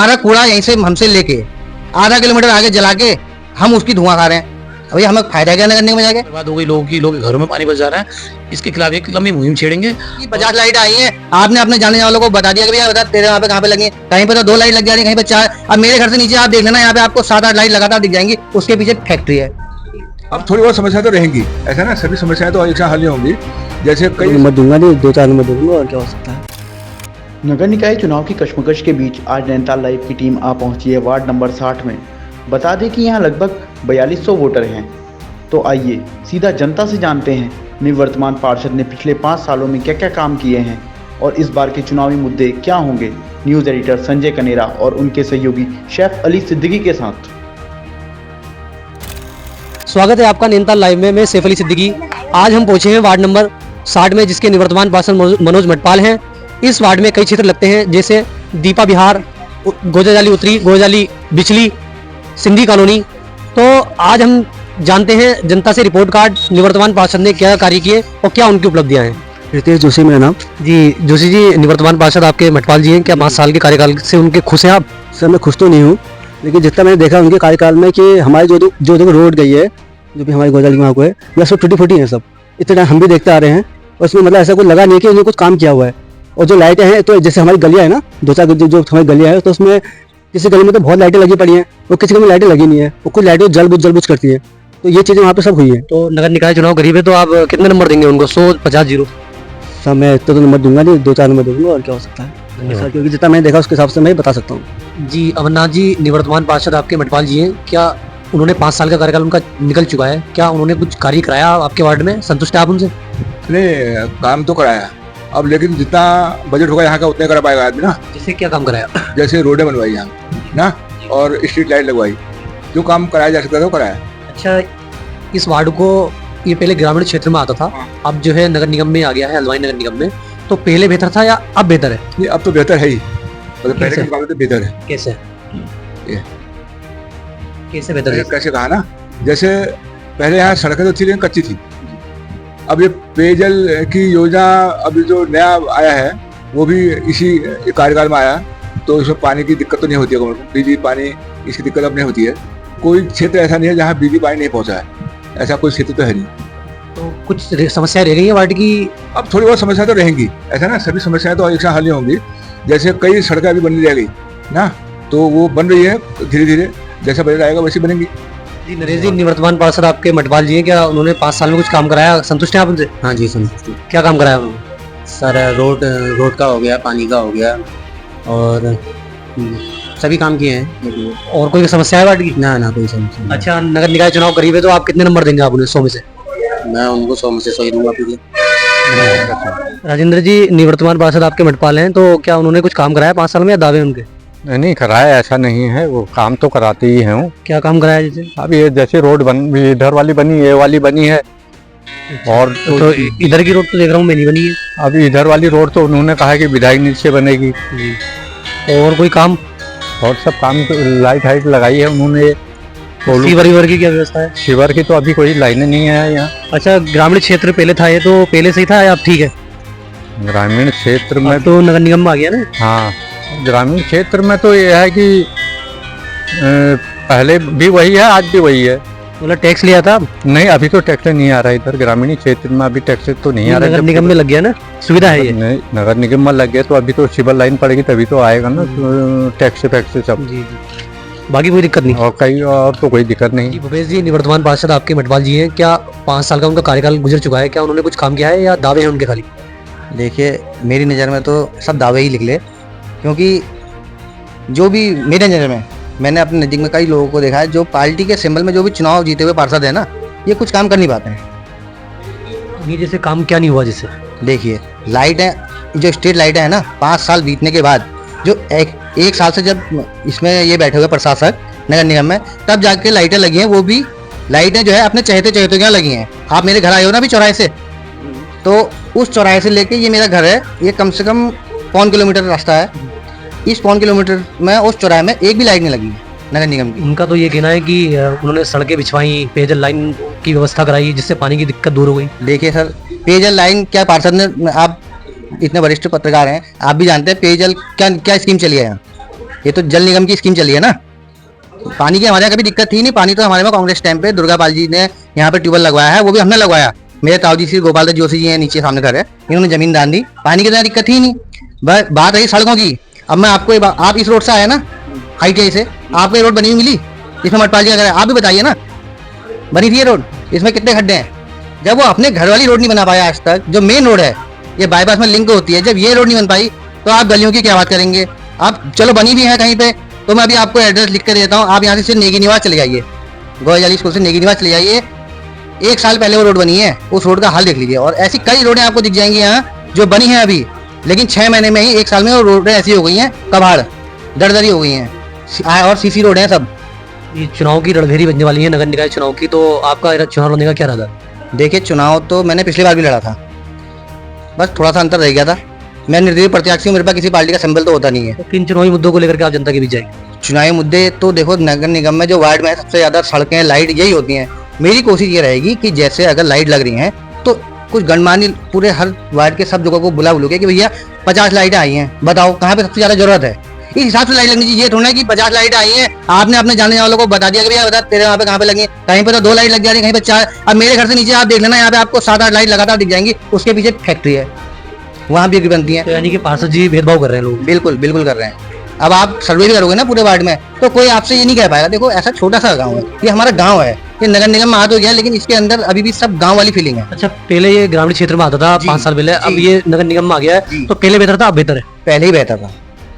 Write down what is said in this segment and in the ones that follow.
हमारा कूड़ा यहीं से हमसे लेके आधा किलोमीटर आगे जला के हम उसकी धुआं खा रहे हैं। अभी हमें फायदा क्या करने में जाके बर्बाद हो गई लोगों के घरों में पानी बच जा रहा है। इसके खिलाफ एक लंबी मुहिम छेड़ेंगे। 50 लाइट आई हैं, आपने अपने जाने वालों को बता दिया कि भैया बता तेरे वहाँ पे कहाँ पे लगी है, कहीं पे तो 2 लाइट लग जा रही है, कहीं पे 4। अब मेरे घर से नीचे आप देख लेना, यहाँ पे आपको 7-8 लाइट लगातार दिख जाएंगी, उसके पीछे फैक्ट्री है। अब थोड़ी बहुत समस्या तो रहेंगी, ऐसा ना सभी समस्याएं तो एक साथ हल नहीं होंगी। जैसे कई नंबर दूंगा नहीं, 2-4 नंबर दूंगा और क्या हो सकता है। नगर निकाय चुनाव की कश्मकश के बीच आज नैनीताल लाइव की टीम आ पहुंची है वार्ड नंबर 60 में। बता दें कि यहां लगभग 4200 वोटर हैं। तो आइए सीधा जनता से जानते हैं निवर्तमान पार्षद ने पिछले 5 सालों में क्या क्या काम किए हैं और इस बार के चुनावी मुद्दे क्या होंगे। न्यूज़ एडिटर संजय कनेरा और उनके सहयोगी शेफ अली सिद्दीकी के साथ। स्वागत है आपका नैनीताल लाइव में। मैं सैफ अली सिद्दीकी। आज हम पहुंचे हैं वार्ड नंबर 60 में, जिसके निवर्तमान पार्षद मनोज मटपाल हैं। इस वार्ड में कई क्षेत्र लगते हैं, जैसे दीपा विहार, गोजाजाली उत्तरी, गोजाली बिचली, सिंधी कॉलोनी। तो आज हम जानते हैं जनता से रिपोर्ट कार्ड निवर्तमान पार्षद ने क्या कार्य किए और क्या उनकी उपलब्धियां हैं। रितेश जोशी मेरा नाम। जी जोशी जी, निवर्तमान पार्षद आपके मटपाल जी हैं। क्या 5 साल के कार्यकाल से उनके खुश हैं आप? सर मैं खुश तो नहीं हूँ, लेकिन जितना मैंने देखा उनके कार्यकाल में कि हमारी जो रोड गई है, जो भी हमारी गोजाली वहाँ को है, वह सब टूटी-फूटी है सब। इतने टाइम हम भी देखते आ रहे हैं और इसमें मतलब ऐसा कोई लगा नहीं कि उन्होंने कुछ काम किया हुआ है। और जो लाइटें हैं, तो जैसे हमारी गलियाँ है ना, 2-4 जो हमारी गलियाँ है, तो उसमें किसी गली में तो बहुत लाइटें लगी पड़ी हैं और किसी गली में लाइटें लगी नहीं है, और कुछ लाइटें जल बुझ करती है। तो ये चीज़ें वहाँ पे सब हुई है। तो नगर निकाय चुनाव करीब है, तो आप कितने नंबर देंगे उनको? 100, 50, 0? सर मैं इतना तो नंबर दूंगा नहीं, 2-4 नंबर दूंगा और क्या हो सकता है सर, क्योंकि जितना मैंने देखा उसके हिसाब से मैं बता सकता हूँ। जी अमरनाथ जी, निवर्तमान पार्षद आपके मटपाल जी हैं। क्या उन्होंने 5 साल का कार्यकाल उनका निकल चुका है, क्या उन्होंने कुछ कार्य कराया आपके वार्ड में? संतुष्ट है आप उनसे? ने काम तो कराया, अब लेकिन जितना बजट होगा यहाँ का उतने करा पाएगा आदमी ना। जैसे क्या काम कराया? जैसे रोडें बनवाई यहाँ ना, और स्ट्रीट लाइट लगवाई, जो काम कराया जा सकता था वो कराया। अच्छा, इस वार्ड को ये पहले ग्रामीण क्षेत्र में आता था, अब जो है नगर निगम में आ गया है, हल्द्वानी नगर निगम में। तो पहले बेहतर था या अब बेहतर है? नहीं, अब तो बेहतर है ही, मतलब पहले के मुकाबले तो बेहतर है। कैसे ये कैसे बेहतर है? कैसे कहा ना, जैसे पहले यहाँ सड़कें तो थी लेकिन कच्ची थी। अब ये पेयजल की योजना अभी जो नया आया है वो भी इसी कार्यकाल में आया, तो इसमें पानी की दिक्कत तो नहीं होती है, बिजली पानी इसकी दिक्कत अब नहीं होती है। कोई क्षेत्र ऐसा नहीं है जहाँ बिजली पानी नहीं पहुँचा है, ऐसा कोई क्षेत्र तो है नहीं। तो कुछ समस्याएं रह गई है वार्ड की? अब थोड़ी बहुत समस्या तो रहेंगी, ऐसा ना सभी समस्याएं तो एक साथ हल नहीं होंगी। जैसे कई सड़कें अभी बनने रह गई ना, तो वो बन रही है धीरे धीरे, जैसा बजट आएगा वैसे बनेंगी। जी नरेश जी, निवर्तमान पार्षद आपके मटपाल जी हैं। क्या उन्होंने 5 साल में कुछ काम कराया? संतुष्ट हैं आप उनसे? हाँ जी, संतुष्ट। क्या काम कराया उन्होंने? सर रोड का हो गया, पानी का हो गया, और सभी काम किए हैं। और कोई समस्या है वार्ड की? ना कोई समस्या नहीं। अच्छा, नगर निकाय चुनाव करीब है, तो आप कितने नंबर देंगे आप उन्हें 100 में से? मैं उनको 100 में से 100 ही दूंगा पूरे। राजेंद्र जी, निवर्तमान पार्षद आपके मटपाल हैं, तो क्या उन्होंने कुछ काम कराया 5 साल में या दावे उनके? नहीं कराया ऐसा नहीं है, वो काम तो कराते ही हैं। क्या काम कराया? जैसे अब ये जैसे रोड इधर वाली बनी, ये वाली बनी है, और तो इधर की रोड तो देख रहा हूँ मैं नहीं बनी है। अब इधर वाली रोड तो उन्होंने कहा है कि विधायक नीचे बनेगी। और कोई काम? और सब काम तो लाइट हाइट लगाई है उन्होंने। सीवर की क्या व्यवस्था है? शिवर की तो अभी कोई लाइनें नहीं है यहाँ। अच्छा, ग्रामीण क्षेत्र पहले था, ये तो पहले से ही था या अब ठीक है? ग्रामीण क्षेत्र में तो नगर निगम में आ गया ना। हाँ, ग्रामीण क्षेत्र में तो ये है कि पहले भी वही है, आज भी वही है। मतलब टैक्स लिया था? नहीं, अभी तो टैक्स नहीं आ रहा है इधर ग्रामीण क्षेत्र में, अभी टैक्स तो नहीं आ रहा है। नगर निगम में लग गया ना, सुविधा है ये? नहीं, नगर निगम में लग गया तो अभी तो सिविल लाइन पड़ेगी तभी तो आएगा ना, टैक्स सब। जी, बाकी कोई दिक्कत नहीं। और तो कोई दिक्कत नहीं। भूपेश जी, निवर्तमान पार्षद आपके मटपाल जी हैं। क्या 5 साल का उनका कार्यकाल गुजर चुका है, क्या उन्होंने कुछ काम किया है या दावे हैं उनके खाली? देखिए, मेरी नज़र में तो सब दावे ही निकले, क्योंकि जो भी मेरे नज़र में, मैंने अपने नज़दीक में कई लोगों को देखा है, जो पार्टी के सिंबल में जो भी चुनाव जीते हुए पार्षद है ना, ये कुछ काम कर नहीं पाते हैं। ये जैसे काम क्या नहीं हुआ? जैसे देखिए, लाइटें, जो स्ट्रीट लाइटें हैं ना, 5 साल बीतने के बाद, जो एक साल से जब इसमें ये बैठे हुए प्रशासक नगर निगम में, तब जाके लाइटें लगी हैं। वो भी लाइटें जो है अपने चहेते के यहाँ लगी हैं। आप मेरे घर आए हो ना अभी चौराहे से, तो उस चौराहे से लेके ये मेरा घर है, ये कम से कम 1.25 किलोमीटर रास्ता है। इस 1.25 किलोमीटर में उस चौराहे में एक भी लाइट नहीं लगी है नगर निगम की। उनका तो ये कहना है कि उन्होंने सड़कें बिछवाई, पेयजल लाइन की व्यवस्था कराई, जिससे पानी की दिक्कत दूर हो गई। देखिए सर, पेयजल लाइन क्या पार्षद ने, आप इतने वरिष्ठ पत्रकार हैं, आप भी जानते हैं पेयजल क्या स्कीम चली है यहाँ? ये तो जल निगम की स्कीम चली है ना। पानी की हमारे यहाँ कभी दिक्कत थी नहीं, पानी तो हमारे में कांग्रेस टाइम पे दुर्गा पाल जी ने यहाँ पे ट्यूबवेल लगवाया है, वो भी हमने लगवाया। मेरे ताऊ जी श्री गोपाल दास जोशी जी हैं, नीचे सामने घर है, इन्होंने जमीन दान दी, पानी की तो दिक्कत थी नहीं। बात रही सड़कों की, अब मैं आपको आप इस रोड से आए ना ITI से, आपको ये रोड बनी हुई मिली इसमें मटपाल जी का घर है, आप भी बताइए ना बनी थी ये रोड, इसमें कितने खड्डे हैं। जब वो अपने घर वाली रोड नहीं बना पाया आज तक, जो मेन रोड है ये बाईपास में लिंक होती है, जब ये रोड नहीं बन पाई तो आप गलियों की क्या बात करेंगे। आप चलो बनी भी है कहीं पे, तो मैं अभी आपको एड्रेस लिख कर देता हूँ, आप यहाँ से सिर्फ नेगी निवास चले जाइए, गोजाली स्कूल से नेगी निवास चले जाइए, 1 साल पहले वो रोड बनी है, उस रोड का हाल देख लीजिए। और ऐसी कई रोडें आपको दिख जाएंगी यहाँ जो बनी है अभी, लेकिन 6 महीने में ही 1 साल में वो रोडें ऐसी हो गई हैं, कबाड़ दरदरी हो गई हैं, और CC रोड है सब। ये चुनाव की रणभेरी बजने वाली है नगर निकाय चुनाव की, तो आपका चुनाव लड़ने का क्या इरादा है? देखिए चुनाव तो मैंने पिछली बार भी लड़ा था, बस थोड़ा सा अंतर रह गया था। मैं निर्दलीय प्रत्याशी हूँ, मेरे पास किसी पार्टी का सिंबल तो होता नहीं है। तो किन चुनावी मुद्दों को लेकर के आप जनता के बीच जाएंगे? चुनावी मुद्दे तो देखो, नगर निगम में जो वार्ड में है सबसे ज्यादा सड़कें, लाइट यही होती हैं। मेरी कोशिश ये रहेगी कि जैसे अगर लाइट लग रही हैं तो कुछ गणमान्य पूरे हर वार्ड के सब जगहों को बुला के कि भैया 50 लाइटें आई हैं, बताओ कहाँ पे सबसे ज्यादा जरूरत है, इस हिसाब से लाइट लगनी चाहिए। ये थोड़ा है कि 50 लाइटें आई हैं, आपने अपने जानने वालों को बता दिया कि भैया बता तेरे वहाँ पे कहाँ पे लगी, कहीं पे तो 2 लाइट लग जा रही है, कहीं पे 4। अब मेरे घर से नीचे आप देख लेना, यहाँ पे आपको 7-8 लाइट लगातार दिख जाएंगी, उसके पीछे फैक्ट्री है, वहाँ भी बनती है। तो यानी कि पार्षद जी भेदभाव कर रहे हैं लोग? बिल्कुल बिल्कुल कर रहे हैं। अब आप सर्वे भी करोगे ना पूरे वार्ड में, तो कोई आपसे ये नहीं कह पाएगा। देखो ऐसा छोटा सा गांव है, ये हमारा गांव है, ये नगर निगम में हाथ हो गया, लेकिन इसके अंदर अभी भी सब गांव वाली फीलिंग है। अच्छा, पहले ये ग्रामीण क्षेत्र में आता था 5 साल पहले, अब ये नगर निगम में आ गया है, तो पहले बेहतर था अब बेहतर है? पहले ही बेहतर था।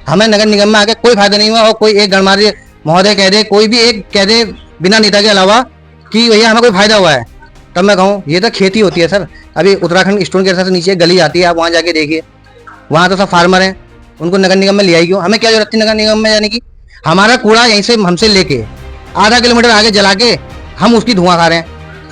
हमें नगर निगम में आके कोई फायदा नहीं हुआ, और कोई एक गणमान्य महोदय कह दे, कोई भी एक कह दे बिना नेता के अलावा कि भैया हमें कोई फायदा हुआ है, तब मैं कहूँ ये तो खेती होती है सर। अभी उत्तराखंड स्टोन के से नीचे गली आती है, आप वहाँ जाके देखिए, वहाँ तो सब फार्मर हैं, उनको नगर निगम में ले आई क्यों? हमें क्या जरूरत थी नगर निगम में जाने की? हमारा कूड़ा यहीं से हमसे लेके आधा किलोमीटर आगे जला के हम उसकी धुआं खा रहे हैं,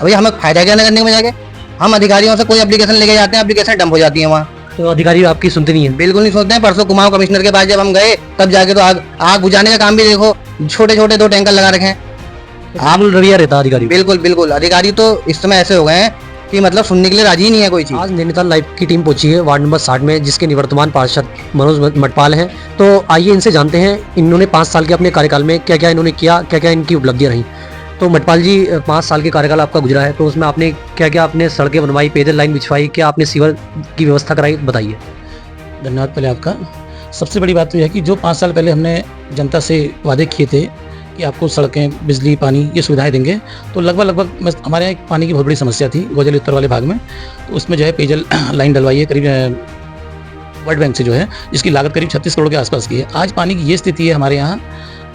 भैया हमें फायदा क्या नगर निगम में जाके? हम अधिकारियों से कोई एप्लीकेशन लेके जाते हैं, एप्लीकेशन डंप हो जाती है वहाँ। तो अधिकारी आपकी सुनते नहीं है? बिल्कुल नहीं सुनते हैं। परसों कुमाऊं कमिश्नर के पास जब हम गए, तब जाके तो आग बुझाने का काम भी देखो, छोटे छोटे 2 टैंकर लगा रखे हैं। आप रवैया रहता अधिकारी? बिल्कुल बिल्कुल, अधिकारी तो इस समय ऐसे हो गए हैं कि मतलब सुनने के लिए राजी ही नहीं है कोई चीज। आज नैनीताल लाइव की टीम पहुंची है वार्ड नंबर 60 में, जिसके निवर्तमान पार्षद मनोज मटपाल हैं। तो आइए इनसे जानते हैं इन्होंने 5 साल के अपने कार्यकाल में क्या क्या इन्होंने किया, क्या क्या इनकी उपलब्धियां रही। तो मटपाल जी, 5 साल के कार्यकाल आपका गुजरा है, तो उसमें आपने क्या क्या आपने सड़कें बनवाई, पेयजल लाइन बिछवाई, क्या आपने सीवर की व्यवस्था कराई, बताइए। धन्यवाद पहले आपका। सबसे बड़ी बात तो यह है कि जो 5 साल पहले हमने जनता से वादे किए थे कि आपको सड़कें, बिजली, पानी ये सुविधाएं देंगे, तो लगभग हमारे यहाँ एक पानी की बहुत बड़ी समस्या थी गोजली उत्तर वाले भाग में, तो उसमें जो है पेयजल लाइन डलवाई है करीब वर्ल्ड बैंक से जो है, जिसकी लागत करीब 36 करोड़ के आसपास की है। आज पानी की ये स्थिति है हमारे यहाँ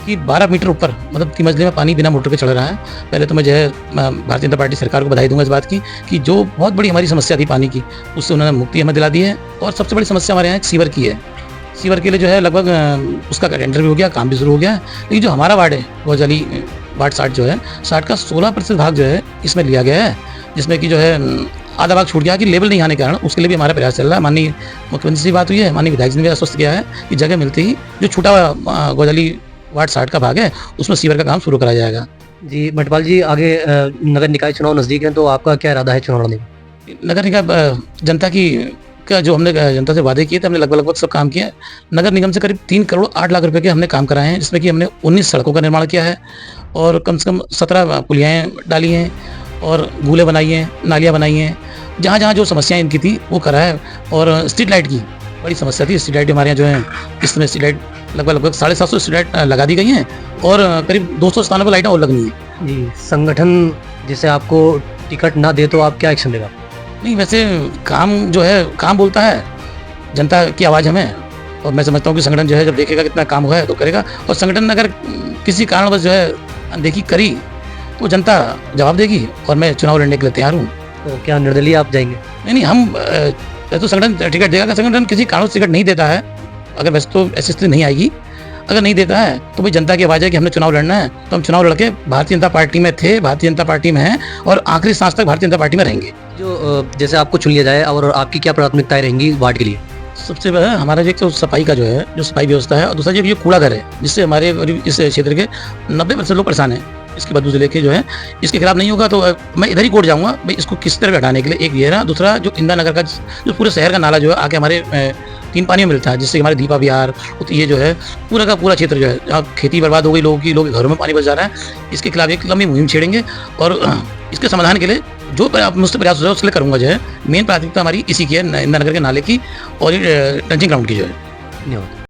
कि 12 मीटर ऊपर, मतलब 3 मंजिले में पानी बिना मोटर के चढ़ रहा है। पहले तो मैं जो है भारतीय जनता पार्टी सरकार को बधाई दूंगा इस बात की कि जो बहुत बड़ी हमारी समस्या थी पानी की, उससे उन्होंने मुक्ति हमें दिला दी है। और सबसे बड़ी समस्या हमारे यहाँ एक सीवर की है। सीवर के लिए जो है लगभग उसका टेंडर भी हो गया, काम भी शुरू हो गया है। लेकिन जो हमारा वार्ड है गोजाली वार्ड 60 जो है, 60 का 16% भाग जो है इसमें लिया गया है, जिसमें कि जो है आधा भाग छूट गया कि लेवल नहीं आने के कारण। उसके लिए भी हमारा प्रयास चल रहा है। माननीय मुख्यमंत्री से बात हुई है, माननीय विधायक जी ने भी आश्वस्त किया है कि जगह मिलते ही जो छूटा हुआ गोजाली वार्ड 60 का भाग है उसमें सीवर का काम शुरू कराया जाएगा। जी मटपाल जी, आगे नगर निकाय चुनाव नज़दीक है, तो आपका क्या इरादा है चुनाव लड़ने का? नगर निकाय जनता की का जो हमने जनता से वादे किए थे, हमने लगभग सब काम किया है। नगर निगम से करीब 3 करोड़ 8 लाख रुपए के हमने काम कराए हैं, जिसमें कि हमने 19 सड़कों का निर्माण किया है और कम से कम 17 पुलियाएँ डाली हैं और गूले बनाई हैं, नालियाँ बनाई हैं। जहाँ जहाँ जो समस्याएं इनकी थी वो करा है। और स्ट्रीट लाइट की बड़ी समस्या थी। स्ट्रीट लाइट हमारे यहाँ जो है इस समय स्ट्रीट लाइट लगभग 750 स्ट्रीट लाइट लगा दी गई हैं और करीब 200 स्थानों पर लाइटें और लगनी है। जी, संगठन जैसे आपको टिकट ना दे तो आप क्या एक्शन लेगा? नहीं, वैसे काम जो है काम बोलता है, जनता की आवाज़ हमें, और मैं समझता हूँ कि संगठन जो है जब देखेगा कितना काम हुआ है तो करेगा। और संगठन अगर किसी कारणवश जो है अनदेखी करी तो जनता जवाब देगी और मैं चुनाव लड़ने के लिए तैयार हूँ। तो क्या निर्दलीय आप जाएंगे? नहीं, हम तो संगठन टिकट देगा। संगठन किसी कारण से टिकट नहीं देता है, अगर वैसे तो ऐसी स्थिति नहीं आएगी, अगर नहीं देता है तो भाई जनता की आवाज़ है कि हमने चुनाव लड़ना है, तो हम चुनाव लड़के भारतीय जनता पार्टी में थे, भारतीय जनता पार्टी में हैं और आखिरी सांस तक भारतीय जनता पार्टी में रहेंगे। जो जैसे आपको चुन लिया जाए और आपकी क्या प्राथमिकताएं रहेंगी वार्ड के लिए? सबसे पहले हमारा जो एक तो सफाई का जो है, जो सफाई व्यवस्था है, और दूसरा जो ये कूड़ा घर है, जिससे हमारे इस क्षेत्र के 90% लोग परेशान हैं। इसकी बदबू से लेके जो है इसके खिलाफ नहीं होगा तो मैं इधर ही कोर्ट जाऊंगा भाई इसको किस तरह हटाने के लिए। एक ये ना, दूसरा जो इंदिरा नगर का जो पूरे शहर का नाला जो है आके हमारे तीन पानियों में मिलता है, जिससे हमारे दीपा विहार ये जो है पूरा का पूरा क्षेत्र जो है जहाँ खेती बर्बाद हो गई लोगों की, लोग घरों में पानी बच जा रहा है, इसके खिलाफ एक लंबी मुहिम छेड़ेंगे और इसके समाधान के लिए जो मुझसे प्रयास हो जाए उसके लिए करूँगा। जो है मेन प्राथमिकता हमारी इसी की है, इंदिरा नगर के नाले की और ये डंचिंग ग्राउंड की जो है। धन्यवाद।